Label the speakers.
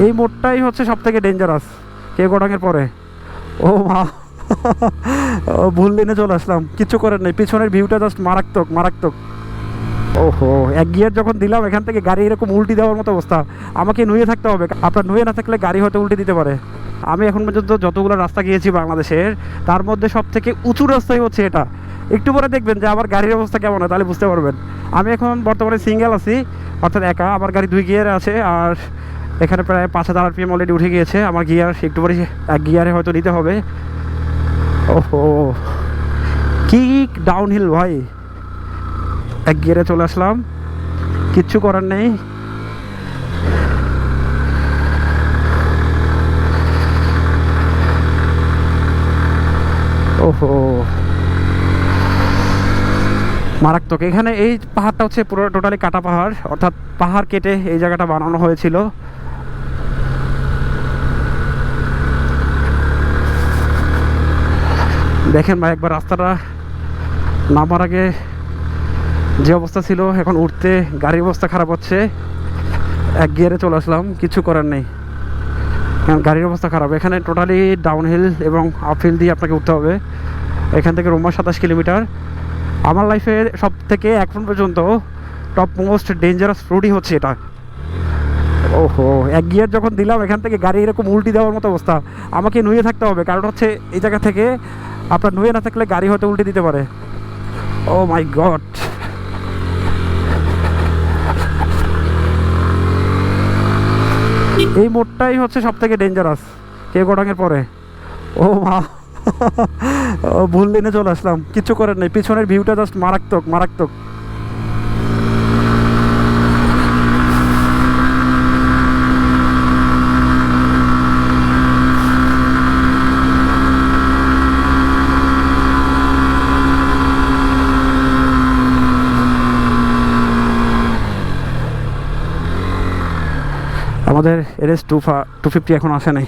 Speaker 1: এই মোড়টাই হচ্ছে সব থেকে ডেঞ্জারাস কেওড়াঙ্গের পরে। ও মা, ভুল দিনে চলে আসলাম, কিচ্ছু করার নেই, পিছনের ভিউটা জাস্ট মারাত্মক মারাত্মক। ওহো, এক গিয়ার যখন দিলাম এখান থেকে গাড়ি এরকম উল্টি দেওয়ার মতো অবস্থা। আমাকে নুয়ে থাকতে হবে, আপনার নুয়ে না থাকলে গাড়ি হয়তো উল্টে দিতে পারে। আমি এখন পর্যন্ত যতগুলো রাস্তা গিয়েছি বাংলাদেশের, তার মধ্যে সব থেকে উঁচু রাস্তাই হচ্ছে এটা। একটু পরে দেখবেন যে আমার গাড়ির অবস্থা কেমন হয়, তাহলে বুঝতে পারবেন। আমি এখন বর্তমানে সিঙ্গেল আছি, অর্থাৎ একা। আমার গাড়ি 2 গিয়ারে আছে, আর এখানে প্রায় 5000 RPM অলরেডি উঠে গিয়েছে। আমার গিয়ার একটু পরে 1 গিয়ারে হয়তো নিতে হবে। ওহো, কি ডাউনহিল ভাই! 1 গিয়ারে চলে আসলাম, কিচ্ছু করার নেই। ওহো, মারাত্মক। এখানে এই পাহাড়টা হচ্ছে পুরো টোটালি কাটা পাহাড়, অর্থাৎ পাহাড় কেটে এই জায়গাটা বানানো হয়েছিল। দেখেন ভাই একবার রাস্তাটা নামার আগে যে অবস্থা ছিল, এখন উঠতে গাড়ির অবস্থা খারাপ হচ্ছে। 1 গিয়ারে চলে আসলাম, কিছু করার নেই, কারণ গাড়ির অবস্থা খারাপ। এখানে টোটালি ডাউনহিল এবং আপহিল দিয়ে আপনাকে উঠতে হবে। এখান থেকে রোমা 27 কিলোমিটার। আমার লাইফের সব থেকে এখন পর্যন্ত টপ মোস্ট ডেঞ্জারাস রোডই হচ্ছে এটা। ওহো, 1 গিয়ার যখন দিলাম এখান থেকে গাড়ি এরকম উল্টি দেওয়ার মতো অবস্থা। আমাকে নুয়ে থাকতে হবে, কারণ হচ্ছে এই জায়গা থেকে আপনার নুয়ে না থাকলে গাড়ি হয়তো উল্টে দিতে পারে। ও মাই গড! এই মোড়টাই হচ্ছে সব থেকে ডেঞ্জারাস কেওড়াঙ্গের পরে। ও মা, ভুল দিনে চলে আসলাম, কিচ্ছু করার নেই, পিছনের ভিউটা জাস্ট মারাত্মক মারাত্মক। আমাদের NS 250 এখন আসে নাই।